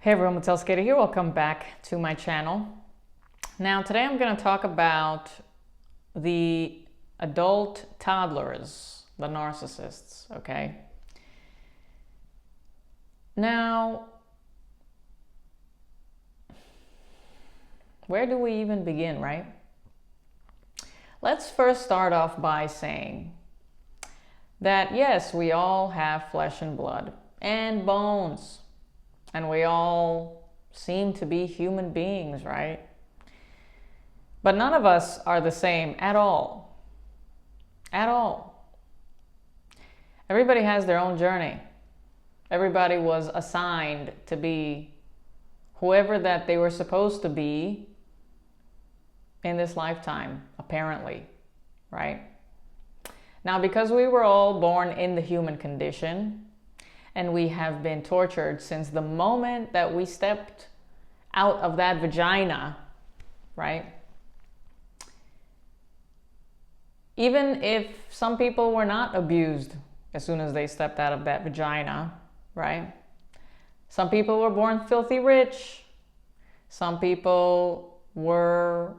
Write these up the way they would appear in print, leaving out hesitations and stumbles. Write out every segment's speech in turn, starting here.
Hey everyone, Batel here. Welcome back to my channel. Now today I'm going to talk about the adult toddlers, the narcissists, okay? Now, where do we even begin, right? Let's first start off by saying that yes, we all have flesh and blood and bones. And we all seem to be human beings, right? But none of us are the same at all. At all. Everybody has their own journey. Everybody was assigned to be whoever that they were supposed to be in this lifetime, apparently, right? Now, because we were all born in the human condition, and we have been tortured since the moment that we stepped out of that vagina, right? Even if some people were not abused as soon as they stepped out of that vagina, right? Some people were born filthy rich. Some people were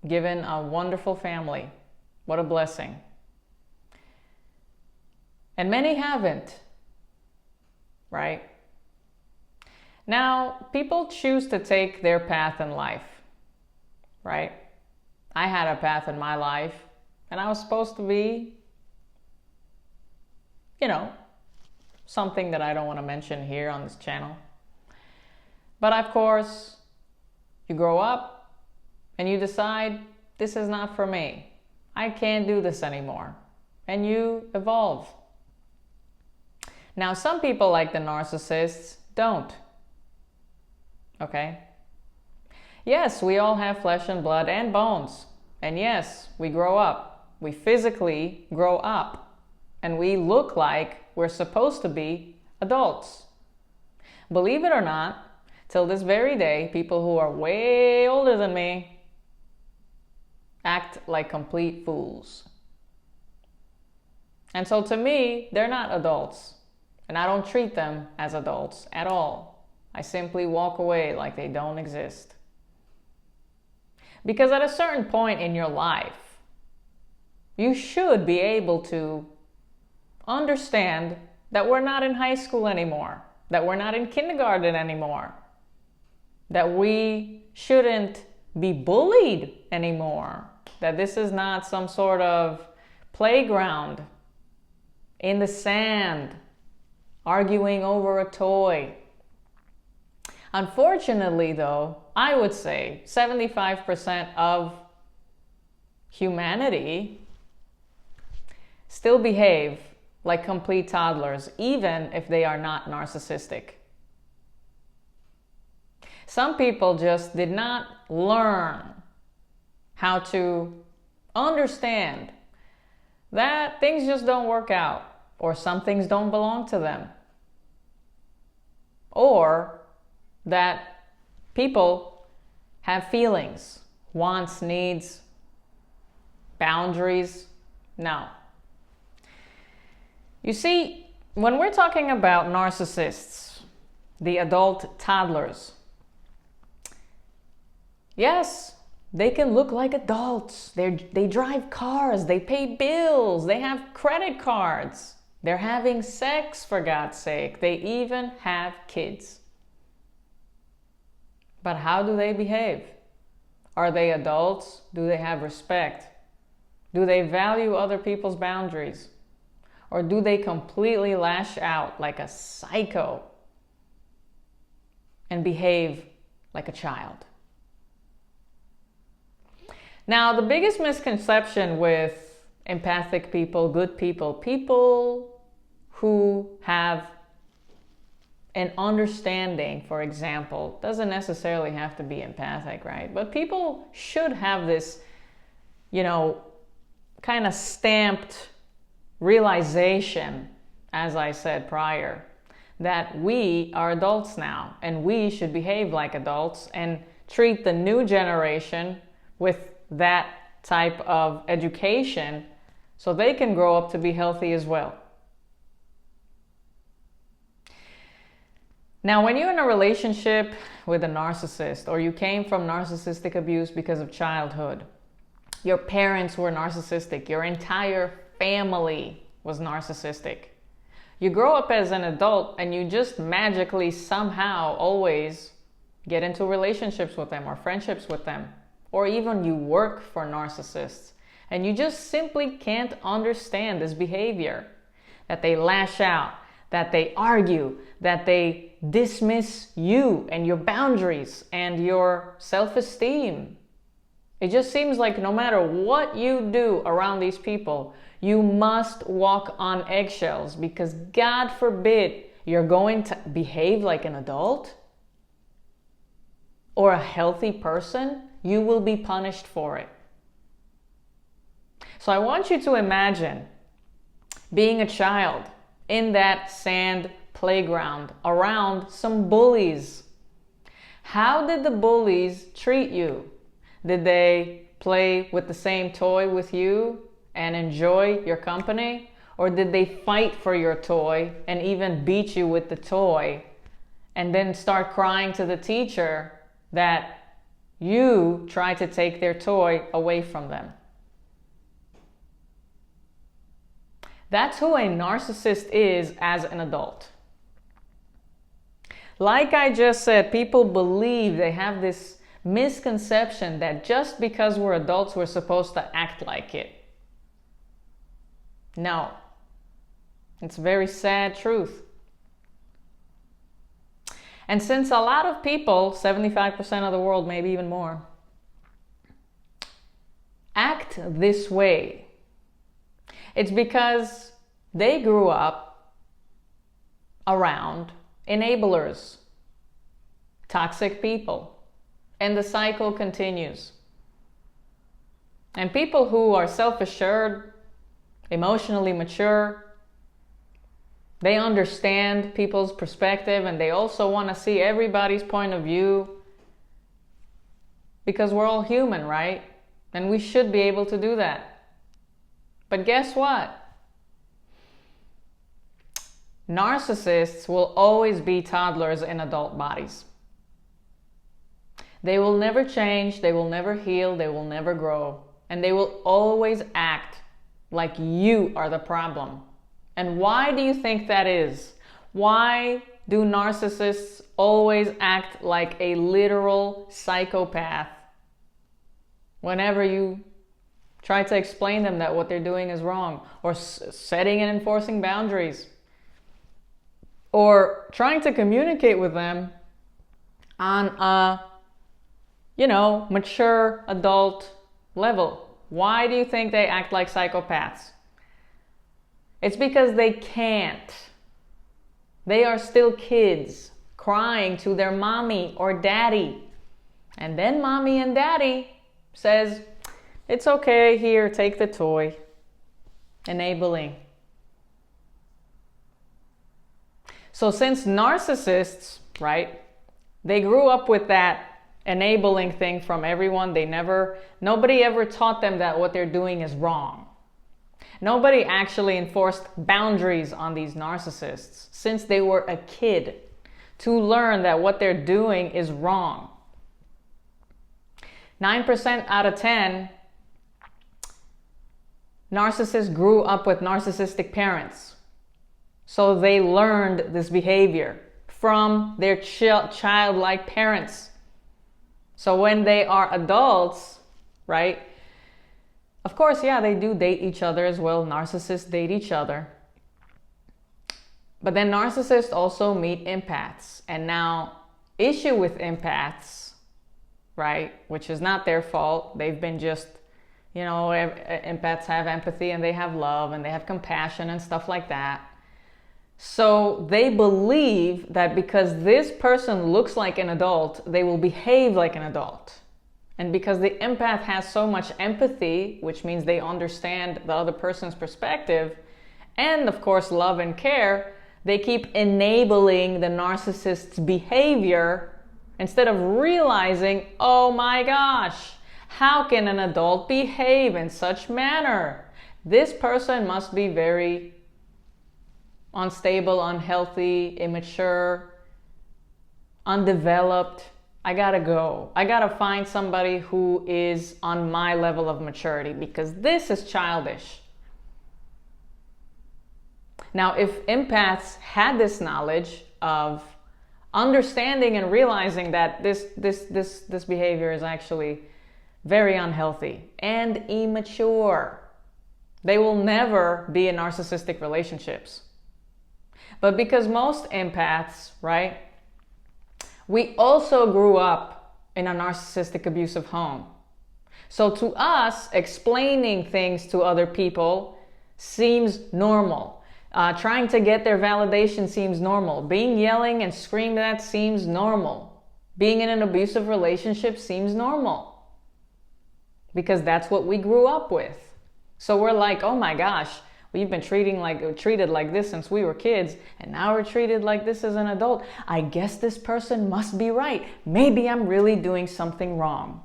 given a wonderful family. What a blessing. And many haven't. Right? Now, people choose to take their path in life, right? I had a path in my life, and I was supposed to be, something that I don't want to mention here on this channel. But of course, you grow up, and you decide, this is not for me. I can't do this anymore. And you evolve. Now, some people, like the narcissists, don't. Okay? Yes, we all have flesh and blood and bones. And yes, we grow up. We physically grow up. And we look like we're supposed to be adults. Believe it or not, till this very day, people who are way older than me act like complete fools. And so to me, they're not adults. And I don't treat them as adults at all. I simply walk away like they don't exist. Because at a certain point in your life, you should be able to understand that we're not in high school anymore, that we're not in kindergarten anymore, that we shouldn't be bullied anymore, that this is not some sort of playground in the sand, arguing over a toy. Unfortunately, though, I would say 75% of humanity still behave like complete toddlers, even if they are not narcissistic. Some people just did not learn how to understand that things just don't work out, or some things don't belong to them. Or that people have feelings, wants, needs, boundaries. No. You see, when we're talking about narcissists, the adult toddlers, yes, they can look like adults. They drive cars, they pay bills, they have credit cards. They're having sex, for God's sake. They even have kids. But how do they behave? Are they adults? Do they have respect? Do they value other people's boundaries? Or do they completely lash out like a psycho and behave like a child? Now, the biggest misconception with empathic people, good people, people who have an understanding, for example, doesn't necessarily have to be empathic, right? But people should have this, kind of stamped realization, as I said prior, that we are adults now and we should behave like adults and treat the new generation with that type of education so they can grow up to be healthy as well. Now, when you're in a relationship with a narcissist, or you came from narcissistic abuse because of childhood, your parents were narcissistic, your entire family was narcissistic, you grow up as an adult and you just magically somehow always get into relationships with them or friendships with them, or even you work for narcissists, and you just simply can't understand this behavior, that they lash out, that they argue, that they dismiss you and your boundaries and your self-esteem. It just seems like no matter what you do around these people, you must walk on eggshells, because God forbid you're going to behave like an adult or a healthy person. You will be punished for it. So I want you to imagine being a child in that sand playground around some bullies. How did the bullies treat you? Did they play with the same toy with you and enjoy your company? Or did they fight for your toy and even beat you with the toy and then start crying to the teacher that you tried to take their toy away from them? That's who a narcissist is as an adult. Like I just said, people believe, they have this misconception that just because we're adults, we're supposed to act like it. No. It's a very sad truth. And since a lot of people, 75% of the world, maybe even more, act this way, it's because they grew up around enablers, toxic people, and the cycle continues. And people who are self-assured, emotionally mature, they understand people's perspective, and they also want to see everybody's point of view, because we're all human, right? And we should be able to do that. But guess what? Narcissists will always be toddlers in adult bodies. They will never change, they will never heal, they will never grow, and they will always act like you are the problem. And why do you think that is? Why do narcissists always act like a literal psychopath whenever you try to explain them that what they're doing is wrong, or setting and enforcing boundaries, or trying to communicate with them on a, mature adult level? Why do you think they act like psychopaths? It's because they can't. They are still kids crying to their mommy or daddy. And then mommy and daddy says, "It's okay, here, take the toy." Enabling. So since narcissists, right, they grew up with that enabling thing from everyone. Nobody ever taught them that what they're doing is wrong. Nobody actually enforced boundaries on these narcissists since they were a kid to learn that what they're doing is wrong. 9% out of 10 narcissists grew up with narcissistic parents. So they learned this behavior from their childlike parents. So when they are adults, right? Of course, yeah, they do date each other as well. Narcissists date each other. But then narcissists also meet empaths. And now, issue with empaths, right, which is not their fault. They've been just, empaths have empathy and they have love and they have compassion and stuff like that. So they believe that because this person looks like an adult, they will behave like an adult. And because the empath has so much empathy, which means they understand the other person's perspective, and of course love and care, they keep enabling the narcissist's behavior instead of realizing, oh my gosh, how can an adult behave in such manner? This person must be very unstable, unhealthy, immature, undeveloped. I gotta go. I gotta find somebody who is on my level of maturity because this is childish. Now, if empaths had this knowledge of understanding and realizing that this behavior is actually very unhealthy and immature, they will never be in narcissistic relationships. But because most empaths, right, we also grew up in a narcissistic abusive home. So to us, explaining things to other people seems normal. Trying to get their validation seems normal. Being yelling and screamed at seems normal. Being in an abusive relationship seems normal. Because that's what we grew up with. So we're like, oh my gosh, we've been treated like this since we were kids, and now we're treated like this as an adult. I guess this person must be right. Maybe I'm really doing something wrong.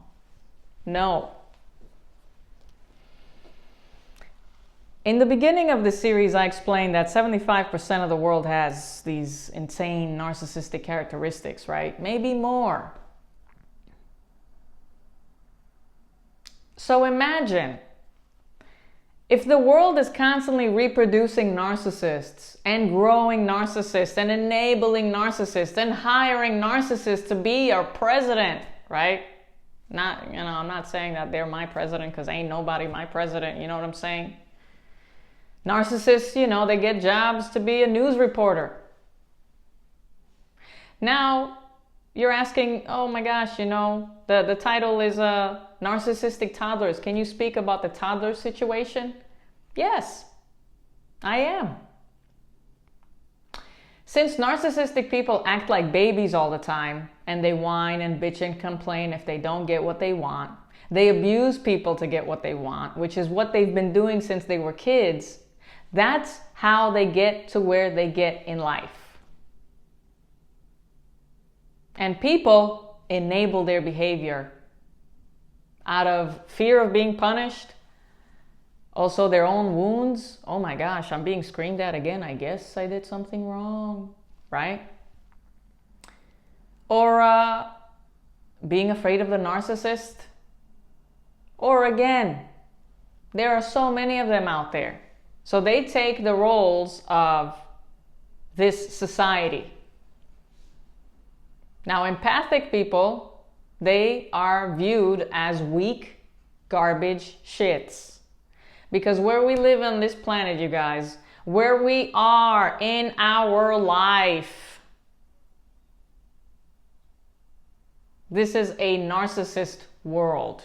No. In the beginning of the series, I explained that 75% of the world has these insane narcissistic characteristics, right? Maybe more. So imagine if the world is constantly reproducing narcissists and growing narcissists and enabling narcissists and hiring narcissists to be our president, right? I'm not saying that they're my president because ain't nobody my president, you know what I'm saying? Narcissists, they get jobs to be a news reporter. Now, you're asking, oh my gosh, the title is Narcissistic Toddlers. Can you speak about the toddler situation? Yes, I am. Since narcissistic people act like babies all the time, and they whine and bitch and complain if they don't get what they want, they abuse people to get what they want, which is what they've been doing since they were kids. That's how they get to where they get in life. And people enable their behavior out of fear of being punished. Also their own wounds. Oh my gosh, I'm being screamed at again. I guess I did something wrong, right? Or being afraid of the narcissist. Or again, there are so many of them out there. So they take the roles of this society. Now, empathic people, they are viewed as weak, garbage shits. Because where we live on this planet, you guys, where we are in our life, this is a narcissist world.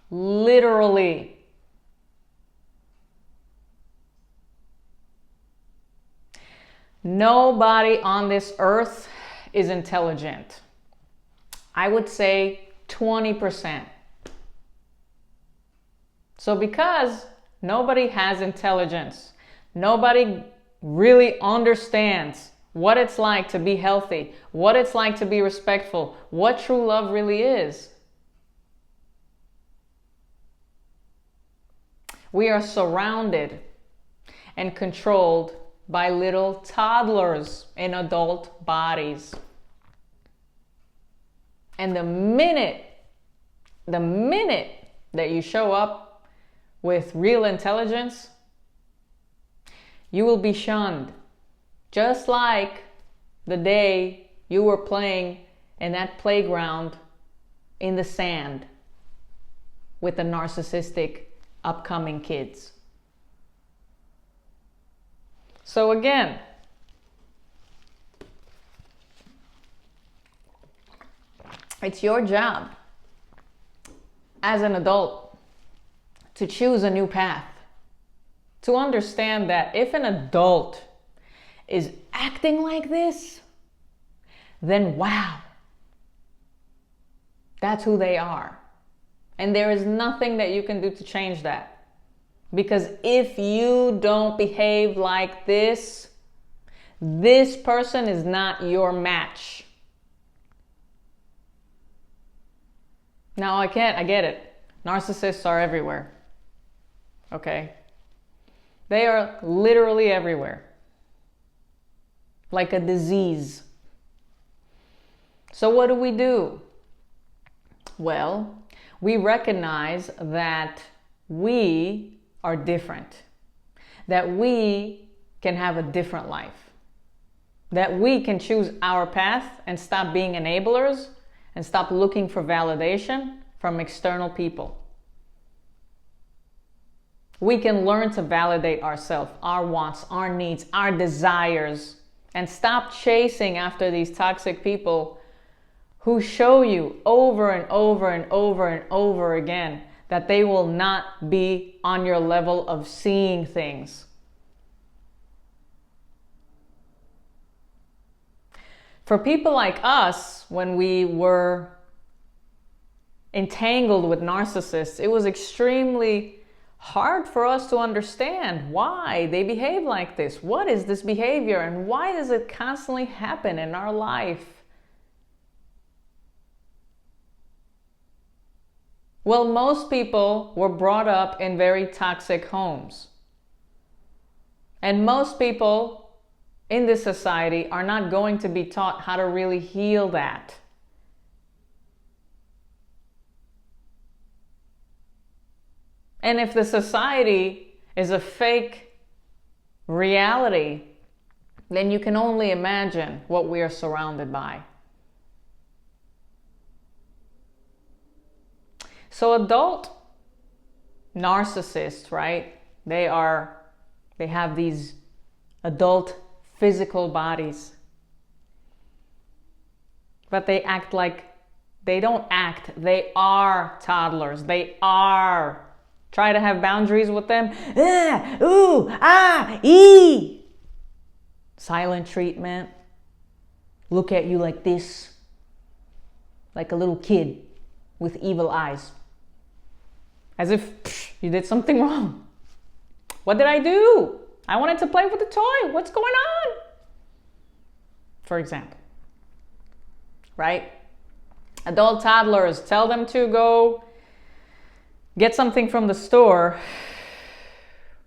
Literally. Nobody on this earth is intelligent. I would say 20%. So because nobody has intelligence, nobody really understands what it's like to be healthy, what it's like to be respectful, what true love really is. We are surrounded and controlled by little toddlers in adult bodies. And the minute that you show up with real intelligence, you will be shunned. Just like the day you were playing in that playground in the sand with the narcissistic upcoming kids. So again, it's your job as an adult to choose a new path. To understand that if an adult is acting like this, then wow, that's who they are. And there is nothing that you can do to change that. Because if you don't behave like this, this person is not your match. Now I get it. Narcissists are everywhere. Okay? They are literally everywhere. Like a disease. So what do? Well, we recognize that we are different, that we can have a different life, that we can choose our path and stop being enablers and stop looking for validation from external people. We can learn to validate ourselves, our wants, our needs, our desires, and stop chasing after these toxic people who show you over and over and over and over again that they will not be on your level of seeing things. For people like us, when we were entangled with narcissists, it was extremely hard for us to understand why they behave like this. What is this behavior and why does it constantly happen in our life? Well, most people were brought up in very toxic homes. And most people in this society are not going to be taught how to really heal that. And if the society is a fake reality, then you can only imagine what we are surrounded by. So adult narcissists, right? They have these adult physical bodies. But they act like, they don't act, they are toddlers. They are. Try to have boundaries with them. Ah, ooh, ah, ee. Silent treatment. Look at you like this. Like a little kid with evil eyes. As if you did something wrong. What did I do? I wanted to play with the toy. What's going on? For example. Right? Adult toddlers, tell them to go get something from the store.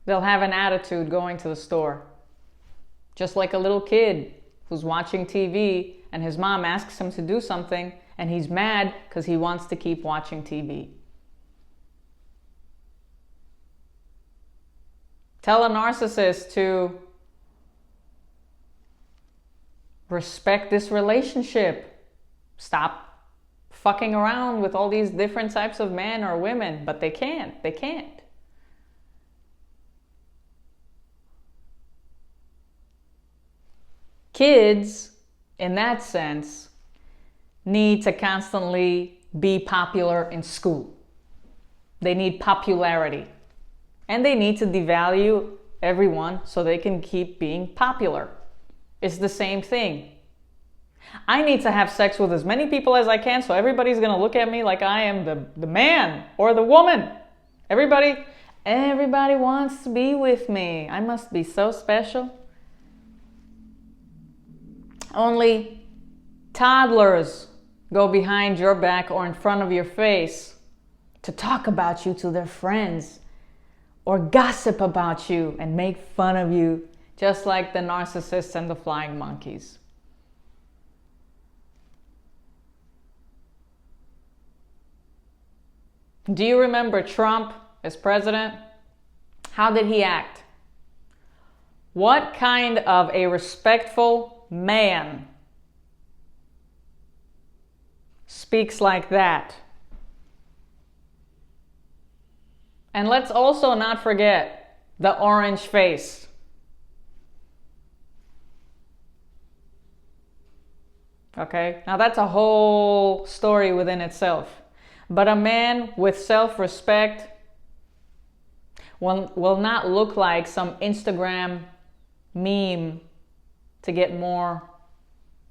They'll have an attitude going to the store. Just like a little kid who's watching TV and his mom asks him to do something and he's mad because he wants to keep watching TV. Tell a narcissist to respect this relationship. Stop fucking around with all these different types of men or women, but they can't. They can't. Kids, in that sense, need to constantly be popular in school. They need popularity. And they need to devalue everyone so they can keep being popular. It's the same thing. I need to have sex with as many people as I can so everybody's going to look at me like I am the man or the woman. Everybody wants to be with me. I must be so special. Only toddlers go behind your back or in front of your face to talk about you to their friends or gossip about you and make fun of you, just like the narcissists and the flying monkeys. Do you remember Trump as president? How did he act? What kind of a respectful man speaks like that? And let's also not forget the orange face. Okay, now that's a whole story within itself. But a man with self-respect will not look like some Instagram meme to get more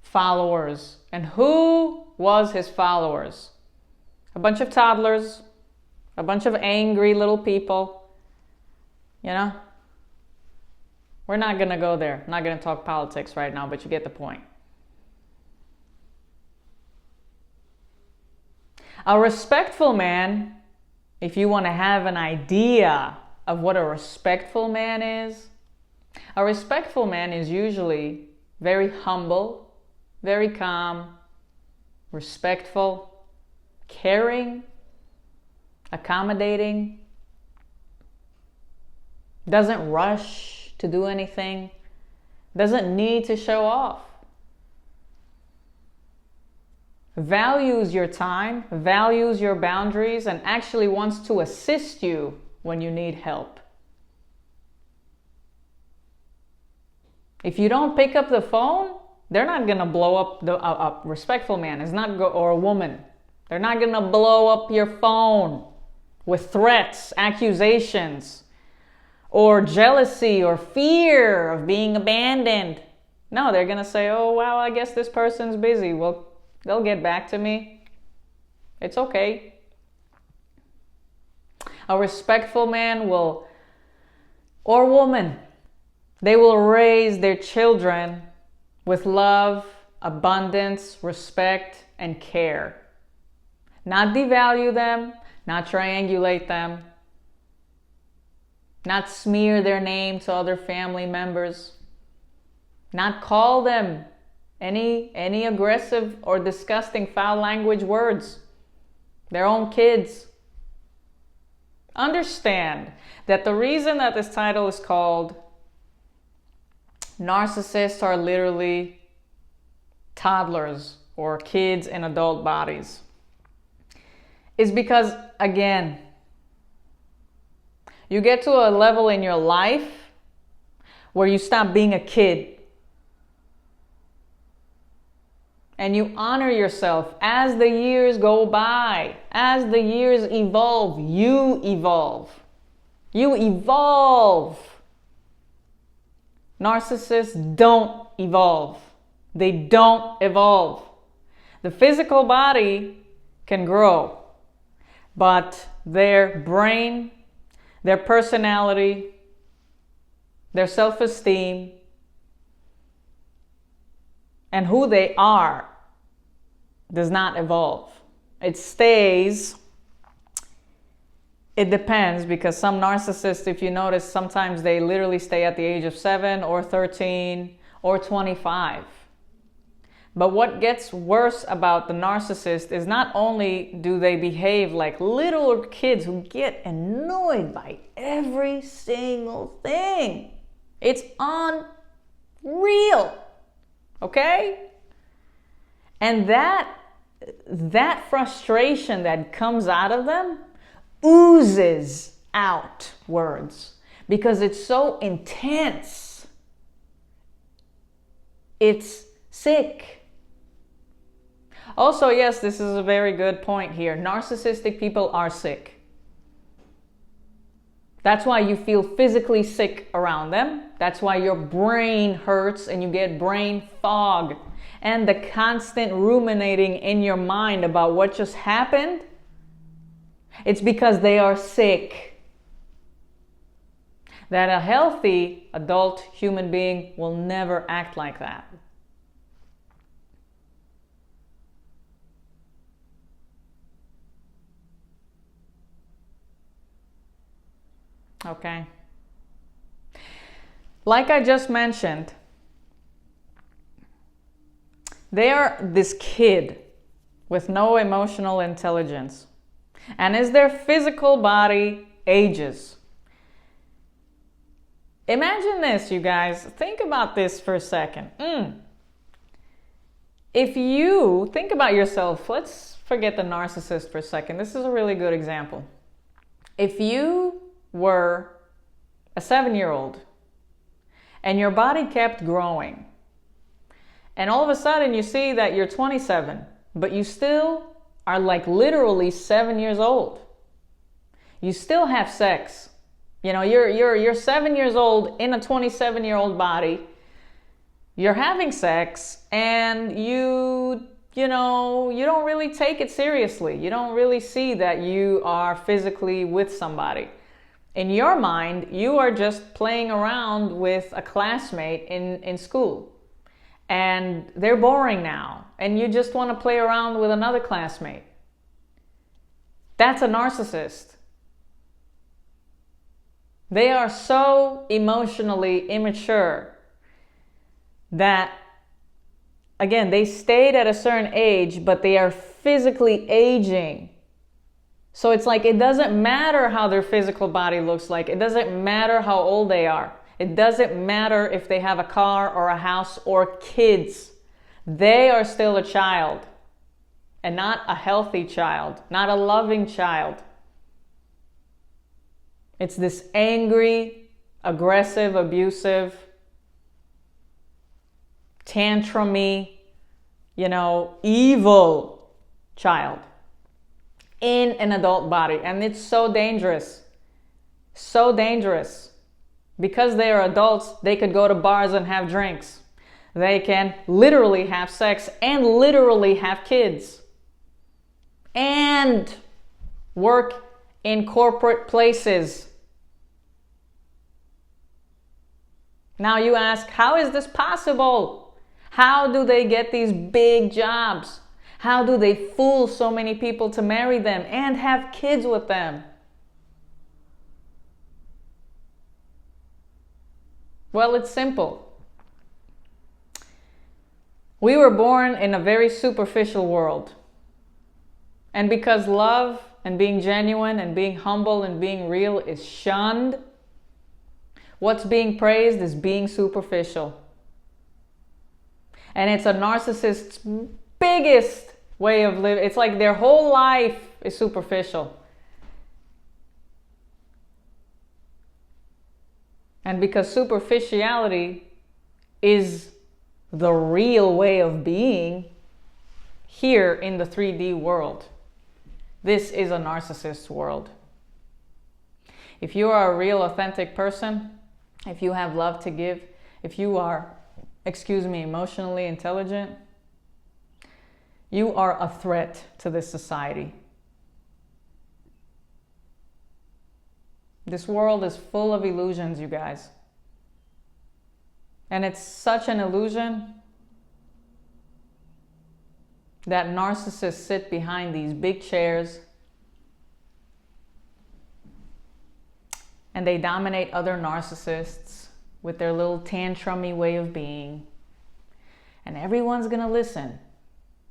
followers. And who was his followers? A bunch of toddlers, a bunch of angry little people. You know? We're not going to go there. I'm not going to talk politics right now, but you get the point. A respectful man, if you want to have an idea of what a respectful man is, a respectful man is usually very humble, very calm, respectful, caring, accommodating, doesn't rush to do anything, doesn't need to show off, values your time, values your boundaries, and actually wants to assist you when you need help. If you don't pick up the phone, they're not going to blow up a respectful man is not or a woman. They're not going to blow up your phone with threats, accusations, or jealousy or fear of being abandoned. No, they're going to say, oh, wow, I guess this person's busy. Well, they'll get back to me. It's okay. A respectful man will, or woman, they will raise their children with love, abundance, respect, and care. Not devalue them, not triangulate them, not smear their name to other family members, not call them any aggressive or disgusting foul language words. Their own kids. Understand that the reason that this title is called Narcissists are literally toddlers or kids in adult bodies is because, again, you get to a level in your life where you stop being a kid and you honor yourself as the years go by, as the years evolve, you evolve. You evolve. Narcissists don't evolve. They don't evolve. The physical body can grow, but their brain, their personality, their self-esteem, and who they are does not evolve. It stays. It depends, because some narcissists, if you notice, sometimes they literally stay at the age of 7 or 13 or 25. But what gets worse about the narcissist is not only do they behave like little kids who get annoyed by every single thing. It's unreal. Okay? And that frustration that comes out of them oozes outwards because it's so intense. It's sick. Also, yes, this is a very good point here. Narcissistic people are sick. That's why you feel physically sick around them. That's why your brain hurts and you get brain fog. And the constant ruminating in your mind about what just happened, it's because they are sick. That a healthy adult human being will never act like that. Okay. Like I just mentioned, they are this kid with no emotional intelligence. And as their physical body ages, imagine this, you guys. Think about this for a second. If you think about yourself, let's forget the narcissist for a second. This is a really good example. If you were a 7-year-old and your body kept growing, and all of a sudden you see that you're 27, but you still are like literally 7 years old. You still have sex. You know, you're 7 years old in a 27-year-old body. You're having sex, and you don't really take it seriously. You don't really see that you are physically with somebody. In your mind, you are just playing around with a classmate in school. And they're boring now, and you just want to play around with another classmate. That's a narcissist. They are so emotionally immature that again, they stayed at a certain age, but they are physically aging. So it's like, it doesn't matter how their physical body looks like. It doesn't matter how old they are. It doesn't matter if they have a car or a house or kids. They are still a child, and not a healthy child, not a loving child. It's this angry, aggressive, abusive, tantrumy, evil child in an adult body. And it's so dangerous. So dangerous. Because they are adults, they could go to bars and have drinks. They can literally have sex and literally have kids. And work in corporate places. Now you ask, how is this possible? How do they get these big jobs? How do they fool so many people to marry them and have kids with them? Well, it's simple. We were born in a very superficial world. And because love and being genuine and being humble and being real is shunned, what's being praised is being superficial. And it's a narcissist's biggest way of living. It's like their whole life is superficial. And because superficiality is the real way of being here in the 3D world, this is a narcissist's world. If you are a real, authentic person, if you have love to give, if you are, emotionally intelligent, you are a threat to this society. This world is full of illusions, you guys. And it's such an illusion that narcissists sit behind these big chairs and they dominate other narcissists with their little tantrumy way of being. And everyone's gonna listen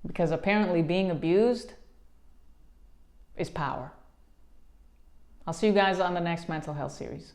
because apparently being abused is power. I'll see you guys on the next mental health series.